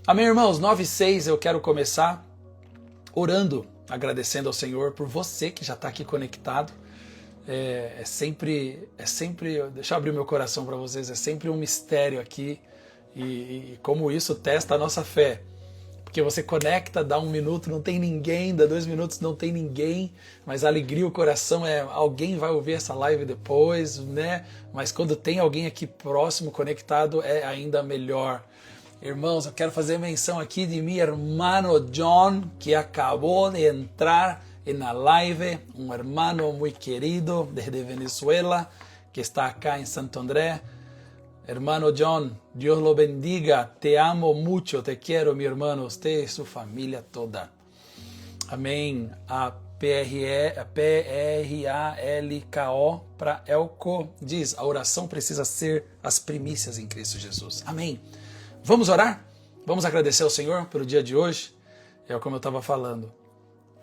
Amém, irmãos? 9:06, eu quero começar orando, agradecendo ao Senhor por você que já está aqui conectado. É sempre, deixa eu abrir meu coração para vocês, é sempre um mistério aqui e como isso testa a nossa fé. Porque você conecta, dá 1 minuto, não tem ninguém, dá 2 minutos, não tem ninguém, mas a alegria, o coração é alguém vai ouvir essa live depois, né? Mas quando tem alguém aqui próximo, conectado, é ainda melhor. Irmãos, eu quero fazer menção aqui de meu irmão John, que acabou de entrar na live, um irmão muito querido desde Venezuela, que está acá em Santo André. Hermano John, Dios lo bendiga, te amo mucho, te quiero, mi hermano, usted y su familia toda. Amém. A PRALKO para Elco diz, a oração precisa ser as primícias em Cristo Jesus. Amém. Vamos orar? Vamos agradecer ao Senhor pelo dia de hoje? É como eu estava falando,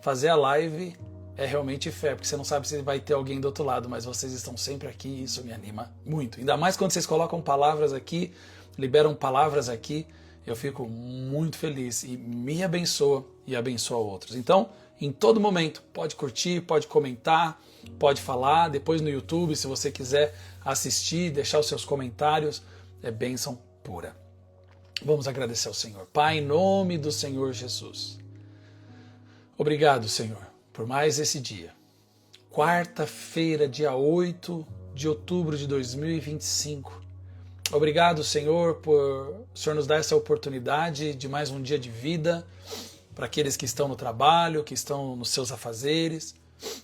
fazer a live é realmente fé, porque você não sabe se vai ter alguém do outro lado, mas vocês estão sempre aqui e isso me anima muito. Ainda mais quando vocês colocam palavras aqui, liberam palavras aqui, eu fico muito feliz e me abençoa e abençoa outros. Então, em todo momento, pode curtir, pode comentar, pode falar, depois no YouTube, se você quiser assistir, deixar os seus comentários, é bênção pura. Vamos agradecer ao Senhor. Pai, em nome do Senhor Jesus. Obrigado, Senhor, por mais esse dia. Quarta-feira, dia 8 de outubro de 2025. Obrigado, Senhor, por o Senhor nos dar essa oportunidade de mais um dia de vida para aqueles que estão no trabalho, que estão nos seus afazeres.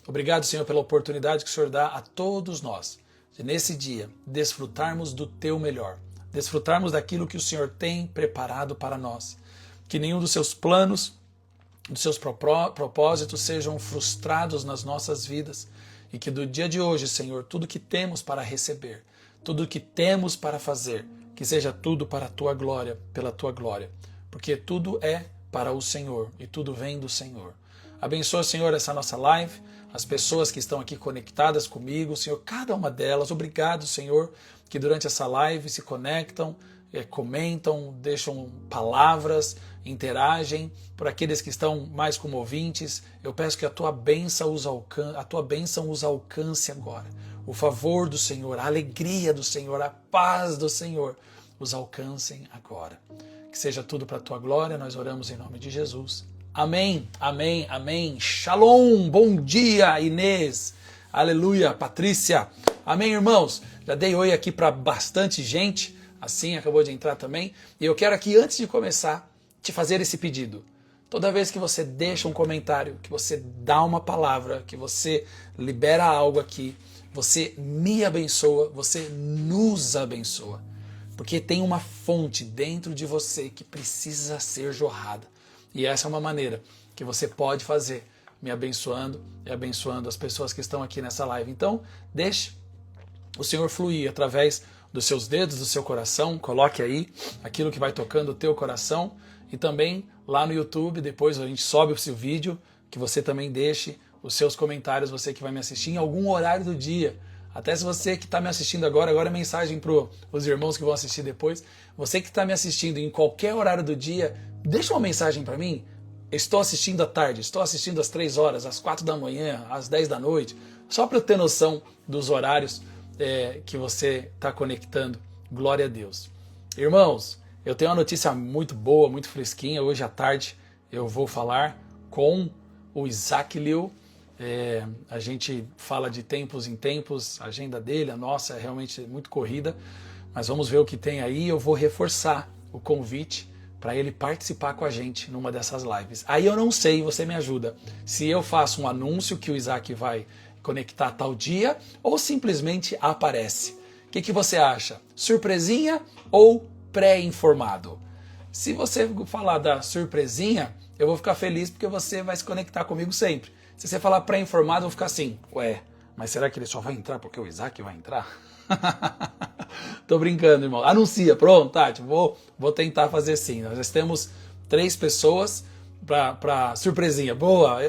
Obrigado, Senhor, pela oportunidade que o Senhor dá a todos nós de, nesse dia, desfrutarmos do Teu melhor. Desfrutarmos daquilo que o Senhor tem preparado para nós. Que nenhum dos seus planos, dos seus propósitos sejam frustrados nas nossas vidas. E que do dia de hoje, Senhor, tudo que temos para receber, tudo que temos para fazer, que seja tudo para a Tua glória, pela Tua glória. Porque tudo é para o Senhor e tudo vem do Senhor. Abençoa, Senhor, essa nossa live, as pessoas que estão aqui conectadas comigo, Senhor, cada uma delas. Obrigado, Senhor, que durante essa live se conectam, comentam, deixam palavras, interagem. Por aqueles que estão mais como ouvintes, eu peço que a Tua bênção os alcance agora. O favor do Senhor, a alegria do Senhor, a paz do Senhor os alcancem agora. Que seja tudo para a Tua glória, nós oramos em nome de Jesus. Amém, amém, amém. Shalom, bom dia, Inês. Aleluia, Patrícia. Amém, irmãos. Já dei oi aqui para bastante gente, assim, acabou de entrar também. E eu quero aqui, antes de começar, te fazer esse pedido. Toda vez que você deixa um comentário, que você dá uma palavra, que você libera algo aqui, você me abençoa, você nos abençoa. Porque tem uma fonte dentro de você que precisa ser jorrada. E essa é uma maneira que você pode fazer, me abençoando e abençoando as pessoas que estão aqui nessa live. Então, deixe o Senhor fluir através dos seus dedos, do seu coração. Coloque aí aquilo que vai tocando o teu coração. E também lá no YouTube, depois a gente sobe o seu vídeo, que você também deixe os seus comentários, você que vai me assistir em algum horário do dia. Até se você que está me assistindo agora é mensagem para os irmãos que vão assistir depois. Você que está me assistindo em qualquer horário do dia, deixa uma mensagem para mim. Estou assistindo à tarde, estou assistindo às 3 horas, às 4 da manhã, às 10 da noite. Só para eu ter noção dos horários que você está conectando. Glória a Deus. Irmãos, eu tenho uma notícia muito boa, muito fresquinha. Hoje à tarde eu vou falar com o Isaac Liu. A gente fala de tempos em tempos, a agenda dele, a nossa é realmente muito corrida, mas vamos ver o que tem aí. Eu vou reforçar o convite para ele participar com a gente numa dessas lives. Aí eu não sei, você me ajuda, se eu faço um anúncio que o Isaac vai conectar tal dia ou simplesmente aparece. O que você acha? Surpresinha ou pré-informado? Se você falar da surpresinha, eu vou ficar feliz porque você vai se conectar comigo sempre. Se você falar pré-informado, eu vou ficar assim, ué, mas será que ele só vai entrar porque o Isaac vai entrar? Tô brincando, irmão. Anuncia, pronto, Tati, vou tentar fazer assim. Nós temos 3 pessoas para surpresinha. Boa,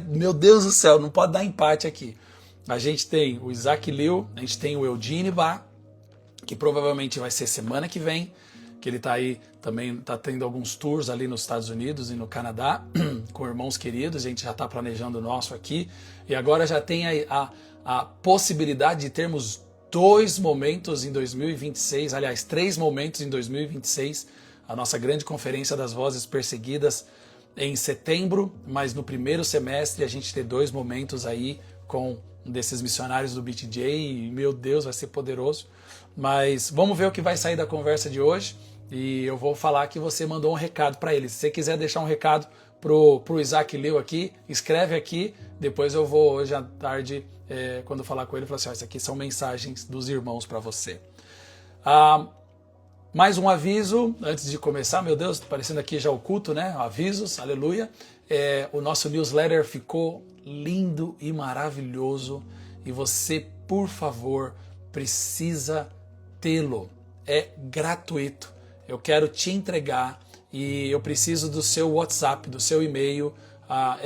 meu Deus do céu, não pode dar empate aqui. A gente tem o Isaac Liu, a gente tem o Eudine Bá, que provavelmente vai ser semana que vem, que ele está aí também, está tendo alguns tours ali nos Estados Unidos e no Canadá, com irmãos queridos, a gente já está planejando o nosso aqui, e agora já tem a possibilidade de termos 2 momentos em 2026, aliás, 3 momentos em 2026, a nossa grande conferência das vozes perseguidas em setembro, mas no primeiro semestre a gente ter 2 momentos aí com desses missionários do BTJ, e meu Deus, vai ser poderoso. Mas vamos ver o que vai sair da conversa de hoje, e eu vou falar que você mandou um recado para ele. Se você quiser deixar um recado pro Isaac Liu aqui, escreve aqui, depois eu vou hoje à tarde, quando falar com ele, falar assim, isso aqui são mensagens dos irmãos para você. Mais um aviso, antes de começar, meu Deus, parecendo aqui já o culto, né? Avisos, aleluia. O nosso newsletter ficou lindo e maravilhoso, e você, por favor, precisa tê-lo. É gratuito. Eu quero te entregar e eu preciso do seu WhatsApp, do seu e-mail.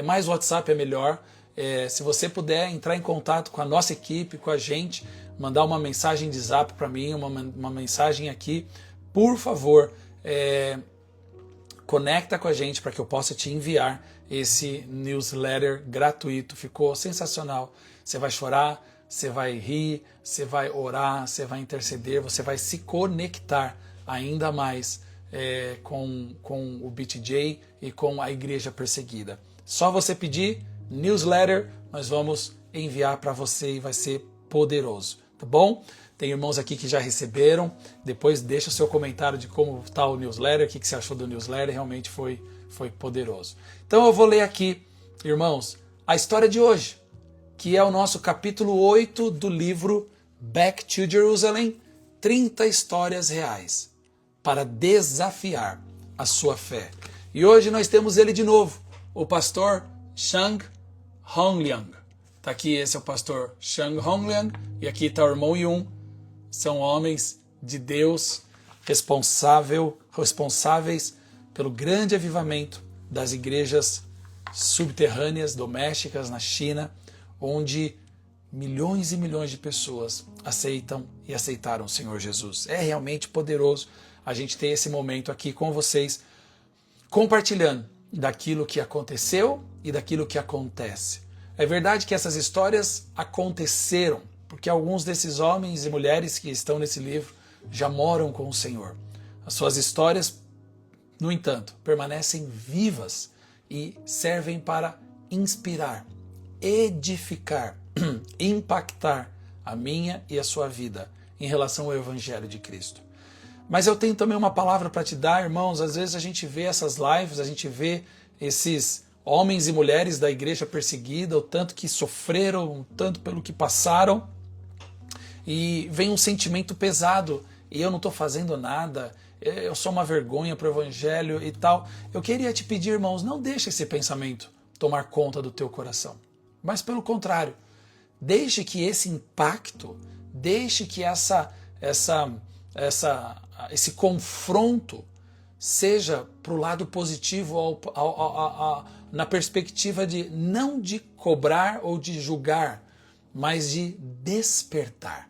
Mais WhatsApp é melhor. Se você puder entrar em contato com a nossa equipe, com a gente, mandar uma mensagem de zap para mim, uma mensagem aqui, por favor, conecta com a gente para que eu possa te enviar esse newsletter gratuito. Ficou sensacional. Você vai chorar, você vai rir, você vai orar, você vai interceder, você vai se conectar ainda mais com o BTJ e com a igreja perseguida. Só você pedir newsletter, nós vamos enviar para você e vai ser poderoso, tá bom? Tem irmãos aqui que já receberam, depois deixa o seu comentário de como está o newsletter, o que você achou do newsletter, realmente foi poderoso. Então eu vou ler aqui, irmãos, a história de hoje, que é o nosso capítulo 8 do livro Back to Jerusalem, 30 histórias reais para desafiar a sua fé. E hoje nós temos ele de novo, o pastor Shang Hongliang. Está aqui, esse é o pastor Shang Hongliang, e aqui está o irmão Yun. São homens de Deus responsáveis pelo grande avivamento das igrejas subterrâneas, domésticas na China, onde milhões e milhões de pessoas aceitam e aceitaram o Senhor Jesus. É realmente poderoso a gente ter esse momento aqui com vocês, compartilhando daquilo que aconteceu e daquilo que acontece. É verdade que essas histórias aconteceram, porque alguns desses homens e mulheres que estão nesse livro já moram com o Senhor. As suas histórias, no entanto, permanecem vivas e servem para inspirar, edificar, impactar a minha e a sua vida em relação ao Evangelho de Cristo. Mas eu tenho também uma palavra para te dar, irmãos. Às vezes a gente vê essas lives, a gente vê esses homens e mulheres da igreja perseguida, o tanto que sofreram, o tanto pelo que passaram, e vem um sentimento pesado, e eu não estou fazendo nada, eu sou uma vergonha para o Evangelho e tal. Eu queria te pedir, irmãos, não deixe esse pensamento tomar conta do teu coração, mas pelo contrário, deixe que esse impacto, deixe que esse confronto seja para o lado positivo, na perspectiva de não de cobrar ou de julgar, mas de despertar.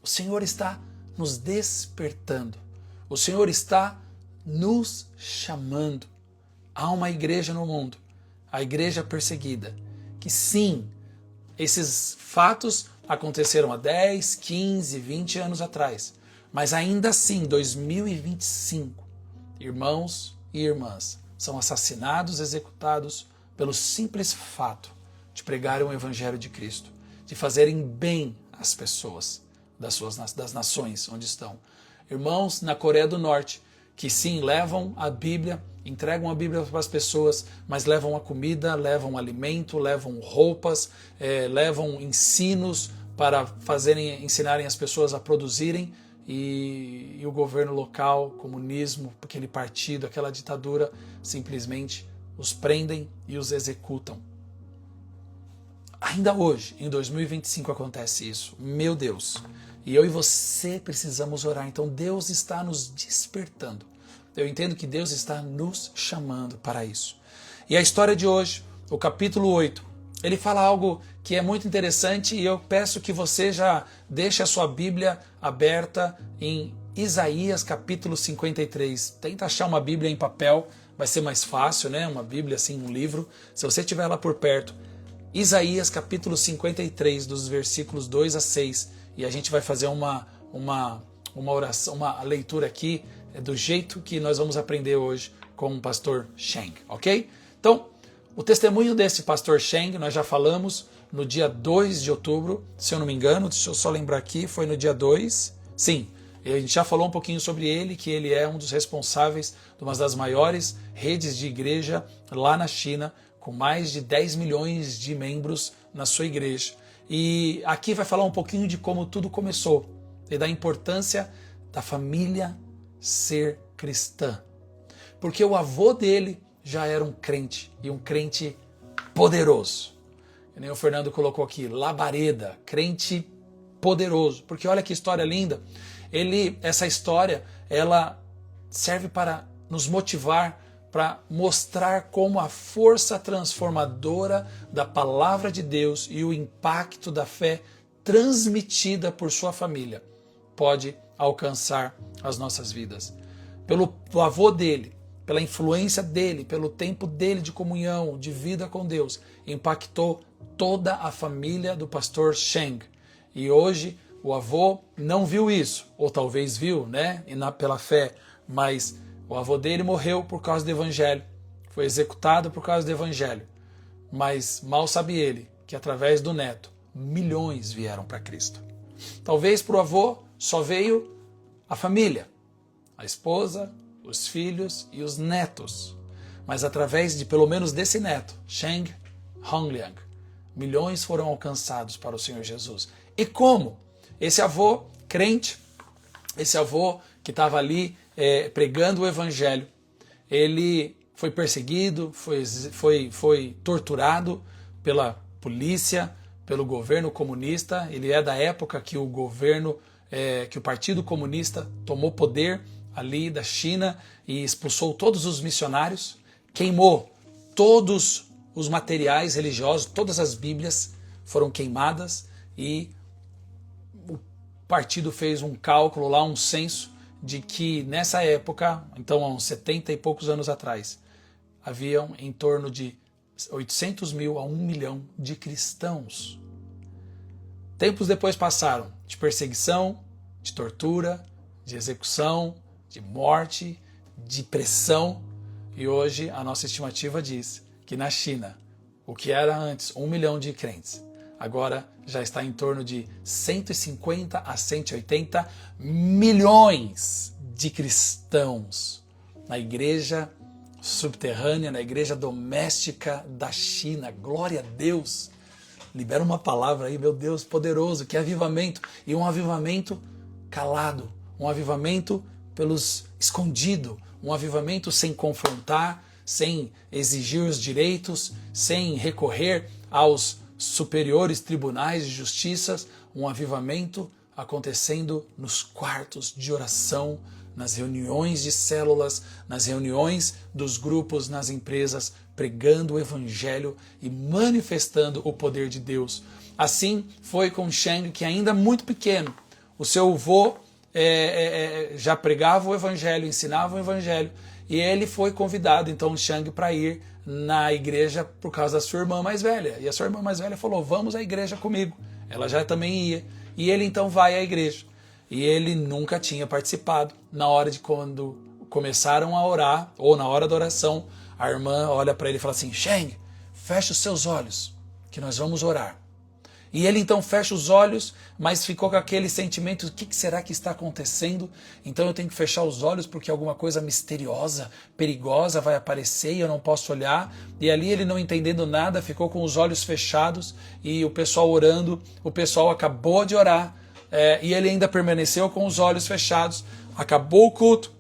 O Senhor está nos despertando. O Senhor está nos chamando. Há uma igreja no mundo, a igreja perseguida, que sim, esses fatos aconteceram há 10, 15, 20 anos atrás, mas ainda assim, 2025, irmãos e irmãs são assassinados, executados pelo simples fato de pregarem o Evangelho de Cristo, de fazerem bem às pessoas das nações onde estão. Irmãos na Coreia do Norte, que sim, levam a Bíblia, entregam a Bíblia para as pessoas, mas levam a comida, levam alimento, levam roupas, levam ensinos para ensinarem as pessoas a produzirem, e o governo local, comunismo, aquele partido, aquela ditadura, simplesmente os prendem e os executam. Ainda hoje, em 2025, acontece isso. Meu Deus! E eu e você precisamos orar. Então Deus está nos despertando. Eu entendo que Deus está nos chamando para isso. E a história de hoje, o capítulo 8, ele fala algo que é muito interessante, e eu peço que você já deixe a sua Bíblia aberta em Isaías capítulo 53. Tenta achar uma Bíblia em papel, vai ser mais fácil, né? Uma Bíblia assim, um livro. Se você tiver lá por perto, Isaías capítulo 53, dos versículos 2 a 6. E a gente vai fazer uma oração, uma leitura aqui do jeito que nós vamos aprender hoje com o pastor Cheng, ok? Então, o testemunho desse pastor Cheng, nós já falamos no dia 2 de outubro, se eu não me engano, deixa eu só lembrar aqui, foi no dia 2, sim, a gente já falou um pouquinho sobre ele, que ele é um dos responsáveis de uma das maiores redes de igreja lá na China, com mais de 10 milhões de membros na sua igreja. E aqui vai falar um pouquinho de como tudo começou e da importância da família ser cristã. Porque o avô dele já era um crente, e um crente poderoso. Que nem o Fernando colocou aqui, labareda, crente poderoso. Porque olha que história linda. Essa história, ela serve para nos motivar, para mostrar como a força transformadora da palavra de Deus e o impacto da fé transmitida por sua família pode alcançar as nossas vidas. Pelo avô dele, pela influência dele, pelo tempo dele de comunhão, de vida com Deus, impactou toda a família do pastor Cheng. E hoje o avô não viu isso, ou talvez viu, né, pela fé, mas o avô dele morreu por causa do evangelho, foi executado por causa do evangelho. Mas mal sabe ele que através do neto, milhões vieram para Cristo. Talvez para o avô só veio a família, a esposa, os filhos e os netos. Mas através de pelo menos desse neto, Cheng Hongliang, milhões foram alcançados para o Senhor Jesus. E como? Esse avô crente, esse avô que estava ali pregando o evangelho, ele foi perseguido, foi torturado pela polícia, pelo governo comunista. Ele é da época que o governo, que o Partido Comunista tomou poder ali da China e expulsou todos os missionários, queimou todos os materiais religiosos, todas as Bíblias foram queimadas, e o partido fez um cálculo lá, um censo, de que nessa época, então há uns 70 e poucos anos atrás, haviam em torno de 800 mil a 1 milhão de cristãos. Tempos depois passaram de perseguição, de tortura, de execução, de morte, de pressão, e hoje a nossa estimativa diz que na China, o que era antes 1 milhão de crentes, agora já está em torno de 150 a 180 milhões de cristãos na igreja subterrânea, na igreja doméstica da China. Glória a Deus! Libera uma palavra aí, meu Deus, poderoso, que avivamento, e um avivamento calado, um avivamento pelos escondido, um avivamento sem confrontar, sem exigir os direitos, sem recorrer aos superiores tribunais de justiça, um avivamento acontecendo nos quartos de oração, nas reuniões de células, nas reuniões dos grupos, nas empresas, pregando o evangelho e manifestando o poder de Deus. Assim foi com Cheng, que ainda muito pequeno, o seu avô já pregava o evangelho, ensinava o evangelho, e ele foi convidado, então, Cheng, para ir na igreja por causa da sua irmã mais velha. E a sua irmã mais velha falou, vamos à igreja comigo. Ela já também ia. E ele então vai à igreja. E ele nunca tinha participado. Na hora de quando começaram a orar, ou na hora da oração, a irmã olha para ele e fala assim, Cheng, fecha os seus olhos, que nós vamos orar. E ele então fecha os olhos, mas ficou com aquele sentimento, o que será que está acontecendo? Então eu tenho que fechar os olhos porque alguma coisa misteriosa, perigosa vai aparecer e eu não posso olhar. E ali ele não entendendo nada, ficou com os olhos fechados e o pessoal orando, o pessoal acabou de orar e ele ainda permaneceu com os olhos fechados. Acabou o culto,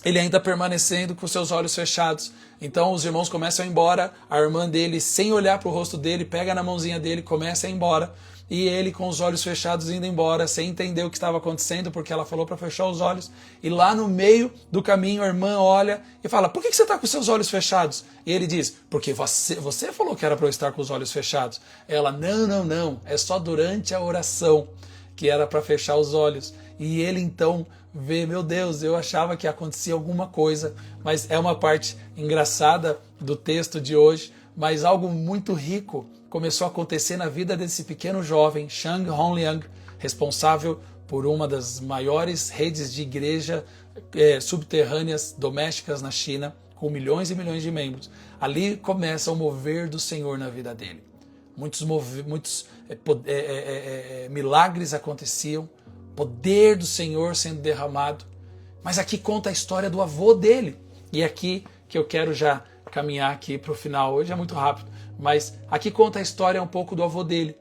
ele ainda permanecendo com seus olhos fechados. Então os irmãos começam a ir embora, a irmã dele, sem olhar para o rosto dele, pega na mãozinha dele, começa a ir embora, e ele com os olhos fechados indo embora, sem entender o que estava acontecendo, porque ela falou para fechar os olhos, e lá no meio do caminho a irmã olha e fala, por que você está com os seus olhos fechados? E ele diz, porque você falou que era para eu estar com os olhos fechados. Ela, não, é só durante a oração que era para fechar os olhos. E ele então vê, meu Deus, eu achava que acontecia alguma coisa, mas é uma parte engraçada do texto de hoje, mas algo muito rico começou a acontecer na vida desse pequeno jovem, Shang Hongliang, responsável por uma das maiores redes de igreja subterrâneas domésticas na China, com milhões e milhões de membros. Ali começa o mover do Senhor na vida dele. Muitos milagres aconteciam, poder do Senhor sendo derramado. Mas aqui conta a história do avô dele. E aqui que eu quero já caminhar aqui para o final. Hoje é muito rápido. Mas aqui conta a história um pouco do avô dele,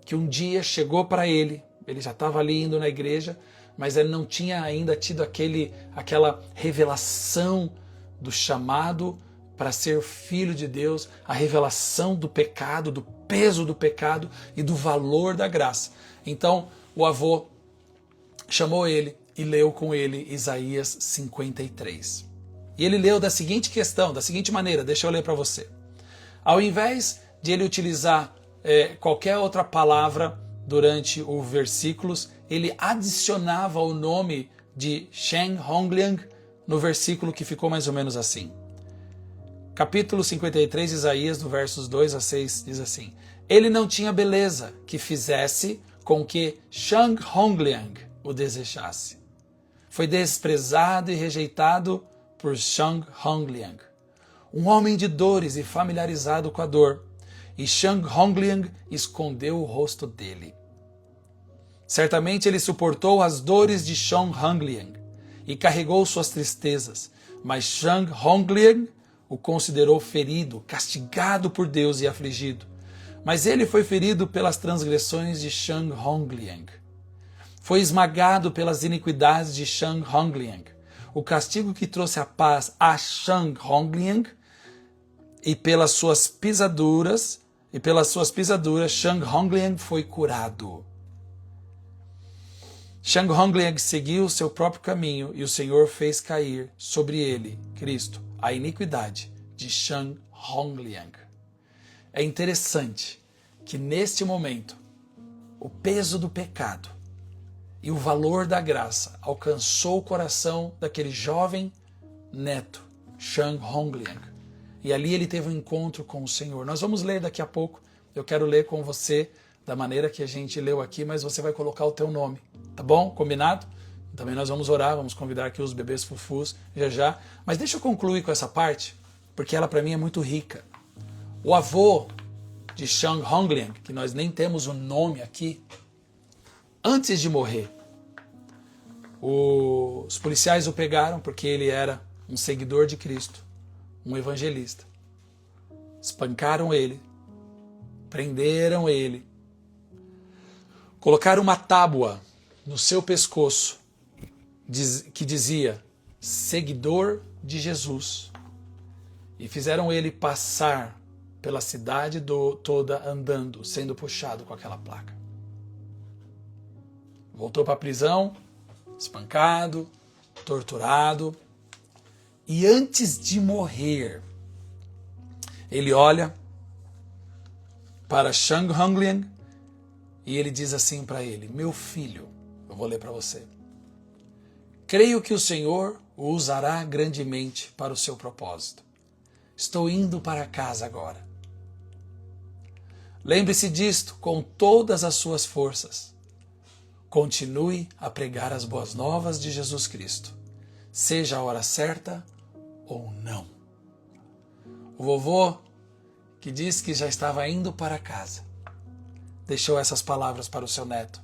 que um dia chegou para ele já estava ali indo na igreja, mas ele não tinha ainda tido aquela revelação do chamado para ser filho de Deus, a revelação do pecado, do peso do pecado e do valor da graça. Então o avô chamou ele e leu com ele Isaías 53. E ele leu da seguinte maneira, deixa eu ler para você. Ao invés de ele utilizar qualquer outra palavra durante os versículos, ele adicionava o nome de Shang Hongliang no versículo que ficou mais ou menos assim. Capítulo 53 de Isaías, do versos 2 a 6, diz assim: Ele não tinha beleza que fizesse com que Shang Hongliang o desejasse. Foi desprezado e rejeitado por Shang Hongliang, um homem de dores e familiarizado com a dor, e Shang Hongliang escondeu o rosto dele. Certamente ele suportou as dores de Shang Hongliang e carregou suas tristezas, mas Shang Hongliang o considerou ferido, castigado por Deus e afligido. Mas ele foi ferido pelas transgressões de Shang Hongliang. Foi esmagado pelas iniquidades de Shang Hongliang. O castigo que trouxe a paz a Shang Hongliang e pelas suas pisaduras, Shang Hongliang foi curado. Shang Hongliang seguiu o seu próprio caminho e o Senhor fez cair sobre ele, Cristo, a iniquidade de Shang Hongliang. É interessante que neste momento o peso do pecado e o valor da graça alcançou o coração daquele jovem neto, Shang Hongliang. E ali ele teve um encontro com o Senhor. Nós vamos ler daqui a pouco. Eu quero ler com você da maneira que a gente leu aqui, mas você vai colocar o teu nome. Tá bom? Combinado? Também nós vamos orar, vamos convidar aqui os bebês fufus já. Mas deixa eu concluir com essa parte, porque ela para mim é muito rica. O avô de Shang Hongliang, que nós nem temos o nome aqui, antes de morrer, os policiais o pegaram porque ele era um seguidor de Cristo, um evangelista. Espancaram ele, prenderam ele, colocaram uma tábua no seu pescoço que dizia seguidor de Jesus e fizeram ele passar pela cidade toda andando, sendo puxado com aquela placa. Voltou para a prisão, espancado, torturado, e antes de morrer, ele olha para Shang Hongliang e ele diz assim para ele: meu filho, eu vou ler para você. Creio que o Senhor o usará grandemente para o seu propósito. Estou indo para casa agora. Lembre-se disto com todas as suas forças. Continue a pregar as boas novas de Jesus Cristo, seja a hora certa ou não. O vovô, que diz que já estava indo para casa, deixou essas palavras para o seu neto,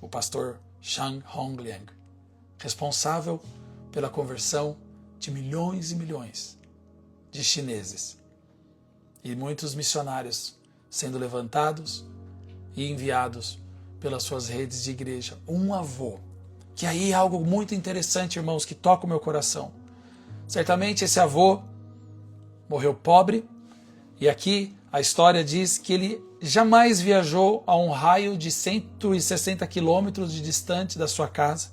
o pastor Shang Hongliang, responsável pela conversão de milhões e milhões de chineses e muitos missionários sendo levantados e enviados pelas suas redes de igreja. Um avô, que aí é algo muito interessante, irmãos, que toca o meu coração. Certamente esse avô morreu pobre, e aqui a história diz que ele jamais viajou a um raio de 160 quilômetros de distante da sua casa.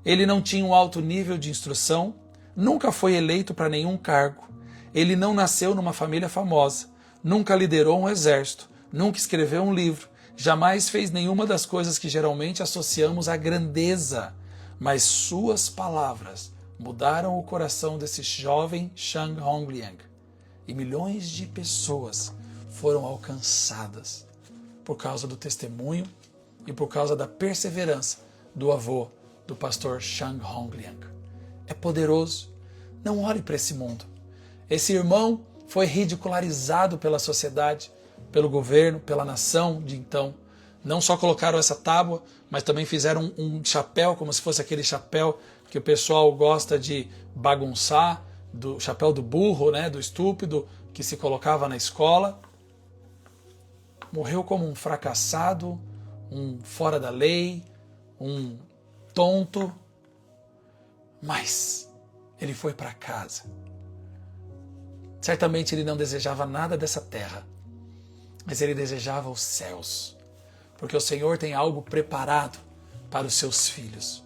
Ele não tinha um alto nível de instrução, nunca foi eleito para nenhum cargo. Ele não nasceu numa família famosa, nunca liderou um exército, nunca escreveu um livro, Jamais fez nenhuma das coisas que geralmente associamos à grandeza, mas suas palavras mudaram o coração desse jovem Shang Hongliang. E milhões de pessoas foram alcançadas por causa do testemunho e por causa da perseverança do avô do pastor Shang Hongliang. É poderoso. Não olhe para esse mundo. Esse irmão foi ridicularizado pela sociedade, pelo governo, pela nação de então. Não só colocaram essa tábua, mas também fizeram um chapéu, como se fosse aquele chapéu que o pessoal gosta de bagunçar, do chapéu do burro, né, do estúpido, que se colocava na escola. Morreu como um fracassado, um fora da lei, um tonto, mas ele foi para casa. Certamente ele não desejava nada dessa terra, mas ele desejava os céus, porque o Senhor tem algo preparado para os seus filhos.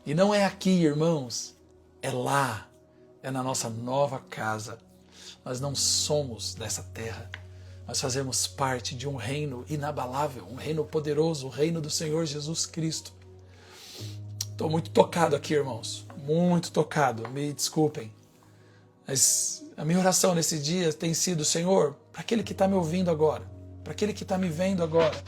E não é aqui, irmãos, é lá, é na nossa nova casa. Nós não somos dessa terra, nós fazemos parte de um reino inabalável, um reino poderoso, o reino do Senhor Jesus Cristo. Estou muito tocado aqui, irmãos, muito tocado, me desculpem. Mas a minha oração nesse dia tem sido, Senhor, para aquele que está me ouvindo agora, para aquele que está me vendo agora,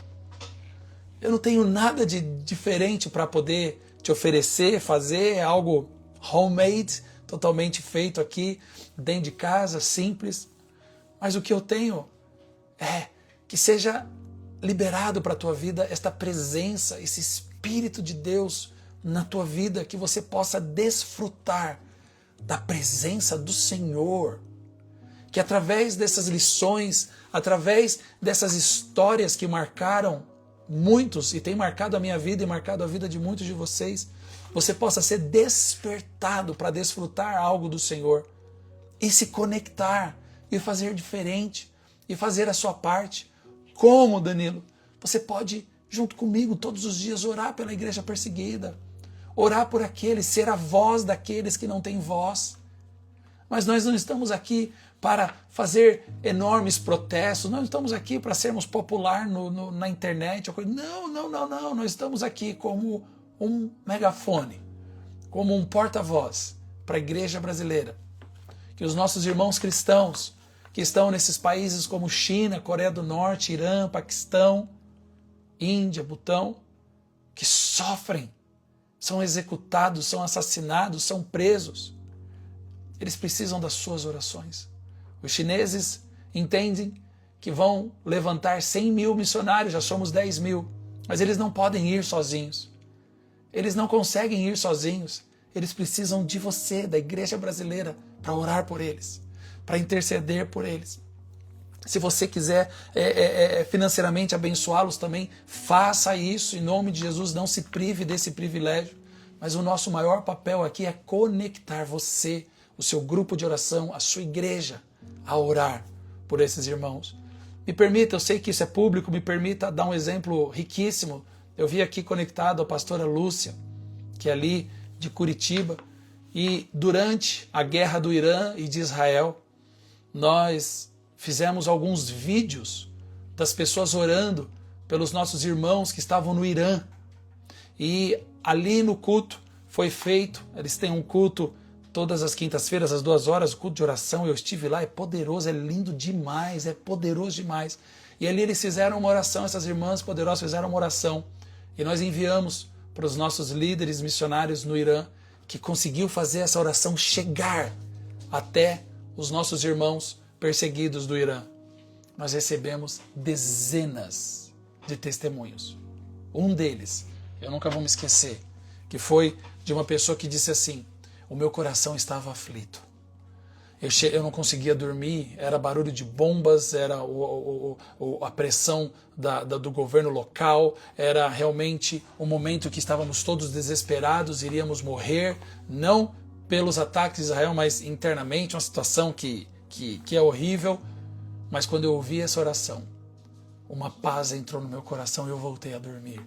eu não tenho nada de diferente para poder te oferecer, fazer algo homemade, totalmente feito aqui, dentro de casa, simples. Mas o que eu tenho é que seja liberado para a tua vida esta presença, esse Espírito de Deus na tua vida, que você possa desfrutar da presença do Senhor. Que através dessas lições, através dessas histórias que marcaram muitos, e tem marcado a minha vida e marcado a vida de muitos de vocês, você possa ser despertado para desfrutar algo do Senhor e se conectar e fazer diferente e fazer a sua parte. Como, Danilo? Você pode, junto comigo, todos os dias orar pela igreja perseguida, orar por aqueles, ser a voz daqueles que não têm voz. Mas nós não estamos aqui para fazer enormes protestos, nós não estamos aqui para sermos popular na internet. Não. Nós estamos aqui como um megafone, como um porta-voz para a igreja brasileira. Que os nossos irmãos cristãos que estão nesses países como China, Coreia do Norte, Irã, Paquistão, Índia, Butão, que sofrem, são executados, são assassinados, são presos. Eles precisam das suas orações. Os chineses entendem que vão levantar 100 mil missionários, já somos 10 mil, mas eles não podem ir sozinhos. Eles não conseguem ir sozinhos. Eles precisam de você, da igreja brasileira, para orar por eles, para interceder por eles. Se você quiser financeiramente abençoá-los também, faça isso em nome de Jesus, não se prive desse privilégio. Mas o nosso maior papel aqui é conectar você, o seu grupo de oração, a sua igreja, a orar por esses irmãos. Me permita, eu sei que isso é público, me permita dar um exemplo riquíssimo. Eu vi aqui conectado a pastora Lúcia, que é ali de Curitiba, e durante a guerra do Irã e de Israel, nós fizemos alguns vídeos das pessoas orando pelos nossos irmãos que estavam no Irã. E ali no culto foi feito, eles têm um culto todas as quintas-feiras, às 2 horas, o culto de oração. Eu estive lá, é poderoso, é lindo demais, é poderoso demais. E ali eles fizeram uma oração, essas irmãs poderosas fizeram uma oração. E nós enviamos para os nossos líderes missionários no Irã, que conseguiu fazer essa oração chegar até os nossos irmãos perseguidos do Irã. Nós recebemos dezenas de testemunhos. Um deles, eu nunca vou me esquecer, que foi de uma pessoa que disse assim: o meu coração estava aflito. Eu não conseguia dormir, era barulho de bombas, era a pressão do governo local, era realmente um momento que estávamos todos desesperados, iríamos morrer, não pelos ataques de Israel, mas internamente, uma situação que é horrível. Mas quando eu ouvi essa oração, uma paz entrou no meu coração e eu voltei a dormir.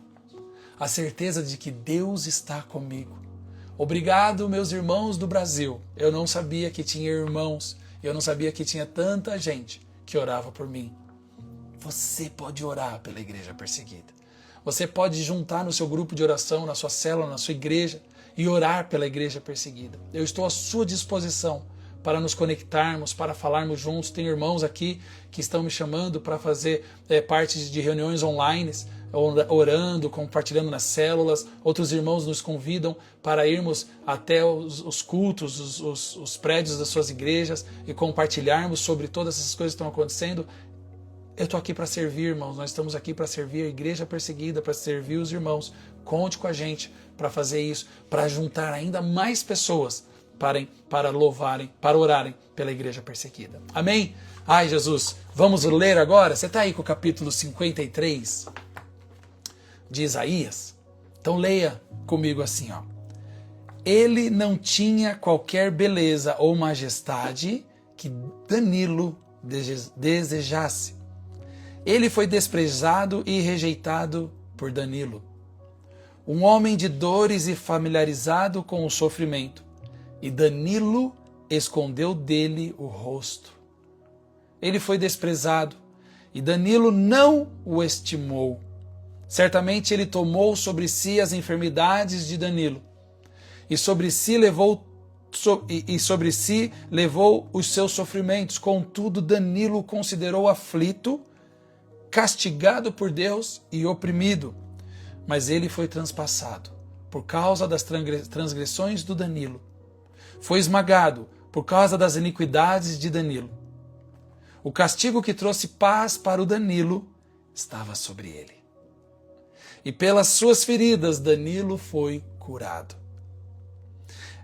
A certeza de que Deus está comigo. Obrigado, meus irmãos do Brasil. Eu não sabia que tinha irmãos, eu não sabia que tinha tanta gente que orava por mim. Você pode orar pela igreja perseguida. Você pode juntar no seu grupo de oração, na sua célula, na sua igreja e orar pela igreja perseguida. Eu estou à sua disposição para nos conectarmos, para falarmos juntos. Tem irmãos aqui que estão me chamando para fazer parte de reuniões online, orando, compartilhando nas células. Outros irmãos nos convidam para irmos até os cultos, os prédios das suas igrejas e compartilharmos sobre todas essas coisas que estão acontecendo. Eu estou aqui para servir, irmãos. Nós estamos aqui para servir a igreja perseguida, para servir os irmãos. Conte com a gente para fazer isso, para juntar ainda mais pessoas para louvarem, para orarem pela igreja perseguida. Amém? Ai, Jesus, vamos ler agora? Você está aí com o capítulo 53 de Isaías? Então leia comigo assim, ó. Ele não tinha qualquer beleza ou majestade que Danilo desejasse. Ele foi desprezado e rejeitado por Danilo, um homem de dores e familiarizado com o sofrimento, e Danilo escondeu dele o rosto. Ele foi desprezado, e Danilo não o estimou. Certamente ele tomou sobre si as enfermidades de Danilo, e sobre si levou os seus sofrimentos. Contudo, Danilo o considerou aflito, castigado por Deus e oprimido. Mas ele foi transpassado por causa das transgressões do Danilo. Foi esmagado por causa das iniquidades de Danilo. O castigo que trouxe paz para o Danilo estava sobre ele. E pelas suas feridas Danilo foi curado.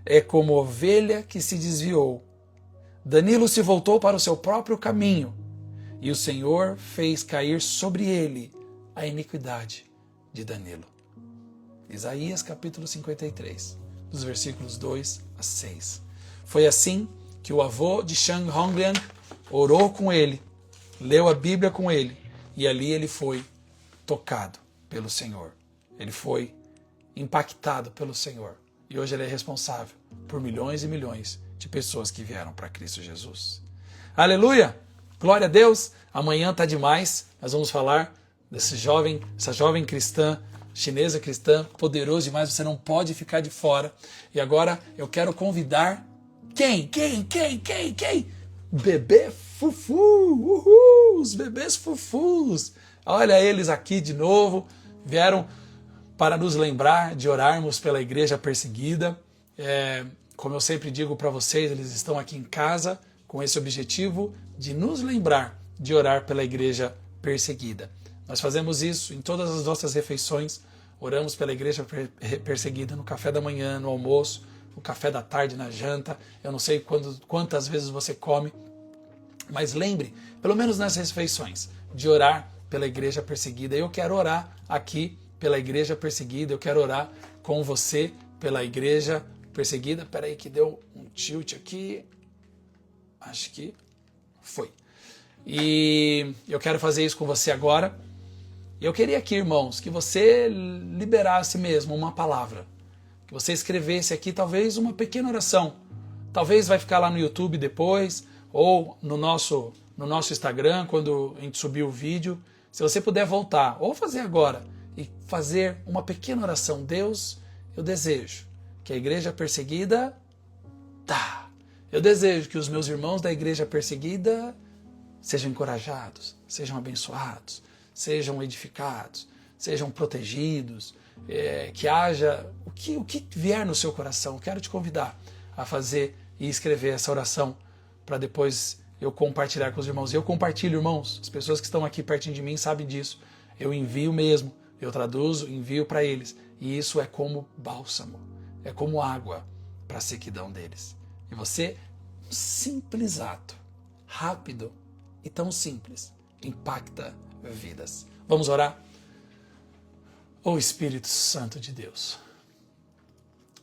É como ovelha que se desviou. Danilo se voltou para o seu próprio caminho, e o Senhor fez cair sobre ele a iniquidade de Danilo. Isaías capítulo 53, dos versículos 2 a 6. Foi assim que o avô de Shang Hongliang orou com ele, leu a Bíblia com ele, e ali ele foi tocado pelo Senhor. Ele foi impactado pelo Senhor. E hoje ele é responsável por milhões e milhões de pessoas que vieram para Cristo Jesus. Aleluia! Glória a Deus! Amanhã tá demais. Nós vamos falar essa jovem cristã, chinesa cristã, poderoso demais. Você não pode ficar de fora. E agora eu quero convidar quem? Bebê Fufu! Uhul! Os bebês Fufus! Olha eles aqui de novo. Vieram para nos lembrar de orarmos pela igreja perseguida. Como eu sempre digo para vocês, eles estão aqui em casa com esse objetivo de nos lembrar de orar pela igreja perseguida. Nós fazemos isso em todas as nossas refeições. Oramos pela igreja perseguida no café da manhã, no almoço, no café da tarde, na janta. Eu não sei quantas vezes você come, mas lembre, pelo menos nas refeições, de orar pela igreja perseguida. Eu quero orar aqui pela igreja perseguida, eu quero orar com você pela igreja perseguida. Espera aí que deu um tilt aqui. Acho que foi. E eu quero fazer isso com você agora. Eu queria aqui, irmãos, que você liberasse mesmo uma palavra. Que você escrevesse aqui talvez uma pequena oração. Talvez vai ficar lá no YouTube depois, ou no nosso Instagram, quando a gente subir o vídeo. Se você puder voltar, ou fazer agora, e fazer uma pequena oração. Deus, eu desejo que a igreja perseguida... Eu desejo que os meus irmãos da igreja perseguida sejam encorajados, sejam abençoados, sejam edificados, sejam protegidos, que haja o que vier no seu coração. Quero te convidar a fazer e escrever essa oração para depois eu compartilhar com os irmãos. Eu compartilho, irmãos. As pessoas que estão aqui pertinho de mim sabem disso. Eu envio mesmo, eu traduzo, envio para eles. E isso é como bálsamo, é como água para a sequidão deles. E você, um simples ato, rápido e tão simples, impacta vidas. Vamos orar? Ô Espírito Santo de Deus,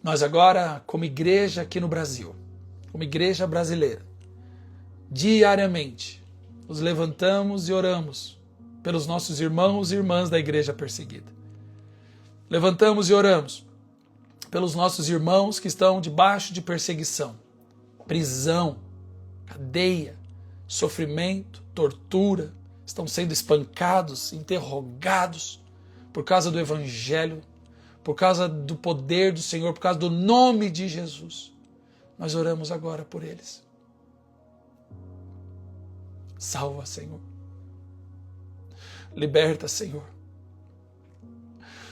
nós agora, como igreja aqui no Brasil, como igreja brasileira, diariamente, nos levantamos e oramos pelos nossos irmãos e irmãs da igreja perseguida. Levantamos e oramos pelos nossos irmãos que estão debaixo de perseguição, prisão, cadeia, sofrimento, tortura, estão sendo espancados, interrogados por causa do Evangelho, por causa do poder do Senhor, por causa do nome de Jesus. Nós oramos agora por eles. Salva, Senhor. Liberta, Senhor.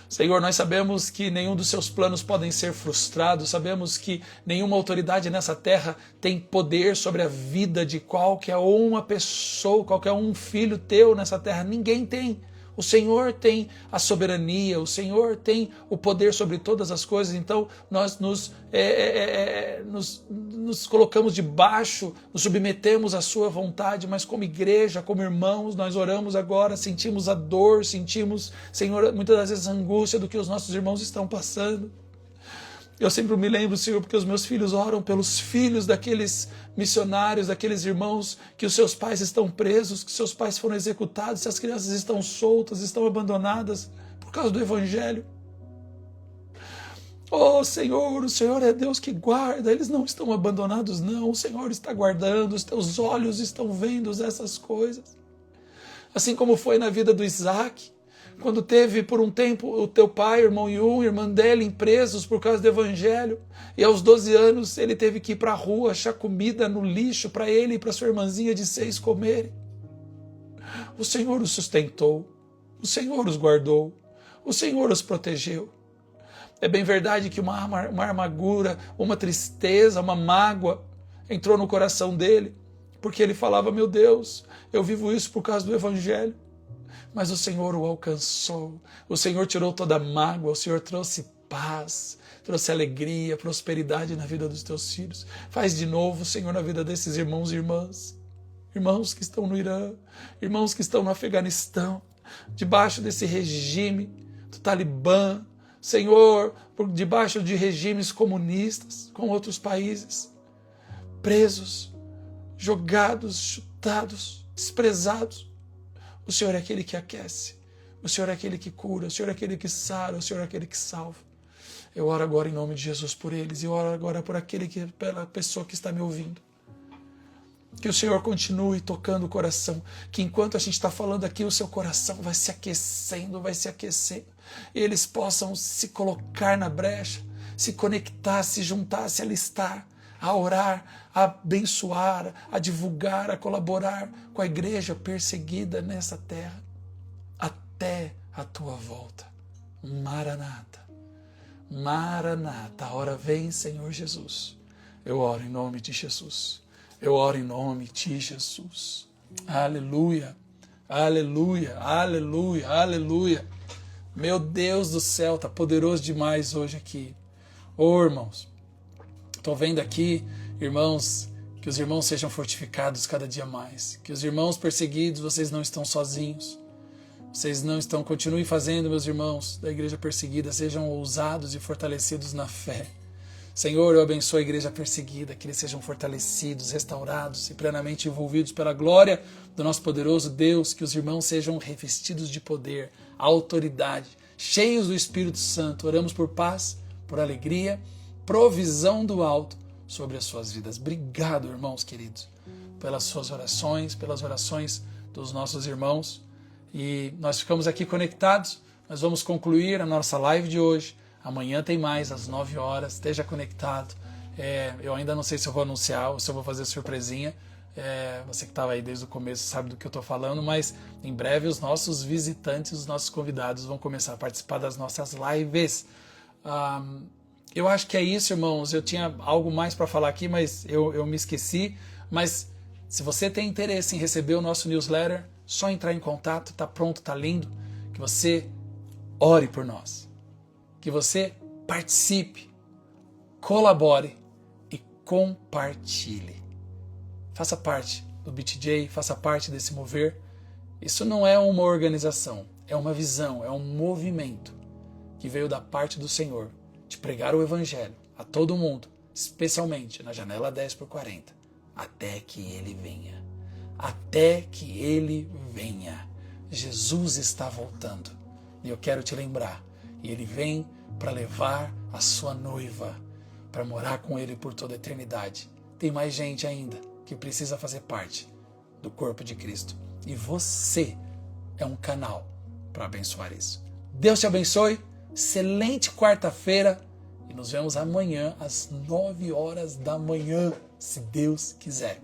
Senhor, nós sabemos que nenhum dos seus planos podem ser frustrados, sabemos que nenhuma autoridade nessa terra tem poder sobre a vida de qualquer uma pessoa, qualquer um filho teu nessa terra. Ninguém tem. O Senhor tem a soberania, o Senhor tem o poder sobre todas as coisas, então nós nos colocamos debaixo, nos submetemos à sua vontade, mas como igreja, como irmãos, nós oramos agora, sentimos a dor, sentimos, Senhor, muitas das vezes a angústia do que os nossos irmãos estão passando. Eu sempre me lembro, Senhor, porque os meus filhos oram pelos filhos daqueles missionários, daqueles irmãos que os seus pais estão presos, que seus pais foram executados, se as crianças estão soltas, estão abandonadas por causa do Evangelho. Oh, Senhor, o Senhor é Deus que guarda, eles não estão abandonados, não. O Senhor está guardando, os teus olhos estão vendo essas coisas. Assim como foi na vida do Isaac, quando teve por um tempo o teu pai, irmão Yun, irmã dele, presos por causa do Evangelho, e aos 12 anos ele teve que ir para a rua achar comida no lixo para ele e para sua irmãzinha de 6 comerem. O Senhor os sustentou, o Senhor os guardou, o Senhor os protegeu. É bem verdade que uma amargura, uma tristeza, uma mágoa entrou no coração dele, porque ele falava, meu Deus, eu vivo isso por causa do Evangelho. Mas o Senhor o alcançou, o Senhor tirou toda a mágoa, o Senhor trouxe paz, trouxe alegria, prosperidade na vida dos teus filhos. Faz de novo, Senhor, na vida desses irmãos e irmãs, irmãos que estão no Irã, irmãos que estão no Afeganistão, debaixo desse regime do Talibã, Senhor, por debaixo de regimes comunistas com outros países, presos, jogados, chutados, desprezados. O Senhor é aquele que aquece, o Senhor é aquele que cura, o Senhor é aquele que sara, o Senhor é aquele que salva. Eu oro agora em nome de Jesus por eles, e oro agora por pela pessoa que está me ouvindo. Que o Senhor continue tocando o coração, que enquanto a gente está falando aqui, o seu coração vai se aquecendo, e eles possam se colocar na brecha, se conectar, se juntar, se alistar, a orar, a abençoar, a divulgar, a colaborar com a igreja perseguida nessa terra, até a tua volta. Maranata, Maranata, a hora vem, Senhor Jesus. Eu oro em nome de Jesus. Eu oro em nome de Jesus. Aleluia, aleluia, aleluia, aleluia. Meu Deus do céu, está poderoso demais hoje aqui. Ô, irmãos, estou vendo aqui, irmãos, que os irmãos sejam fortificados cada dia mais. Que os irmãos perseguidos, vocês não estão sozinhos. Vocês não estão, continuem fazendo, meus irmãos da igreja perseguida, sejam ousados e fortalecidos na fé. Senhor, eu abençoo a igreja perseguida, que eles sejam fortalecidos, restaurados e plenamente envolvidos pela glória do nosso poderoso Deus, que os irmãos sejam revestidos de poder, autoridade, cheios do Espírito Santo. Oramos por paz, por alegria, provisão do alto sobre as suas vidas. Obrigado, irmãos queridos, pelas suas orações, pelas orações dos nossos irmãos. E nós ficamos aqui conectados. Nós vamos concluir a nossa live de hoje. Amanhã tem mais, às 9 horas. Esteja conectado. Eu ainda não sei se eu vou anunciar ou se eu vou fazer surpresinha. Você que estava aí desde o começo sabe do que eu estou falando, mas em breve os nossos visitantes, os nossos convidados vão começar a participar das nossas lives. Eu acho que é isso, irmãos. Eu tinha algo mais para falar aqui, mas eu me esqueci. Mas se você tem interesse em receber o nosso newsletter, só entrar em contato, tá pronto, tá lindo. Que você ore por nós. Que você participe, colabore e compartilhe. Faça parte do BTJ, faça parte desse mover. Isso não é uma organização, é uma visão, é um movimento que veio da parte do Senhor de pregar o Evangelho a todo mundo, especialmente na janela 10x40, até que Ele venha. Até que Ele venha. Jesus está voltando. E eu quero te lembrar, e Ele vem para levar a sua noiva, para morar com Ele por toda a eternidade. Tem mais gente ainda que precisa fazer parte do corpo de Cristo. E você é um canal para abençoar isso. Deus te abençoe. Excelente quarta-feira. E nos vemos amanhã às 9 horas da manhã, se Deus quiser.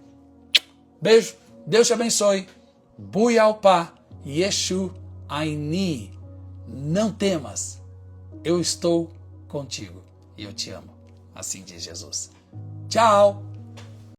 Beijo. Deus te abençoe. Buyalpa Yeshu Aini. Não temas. Eu estou contigo e eu te amo. Assim diz Jesus. Tchau.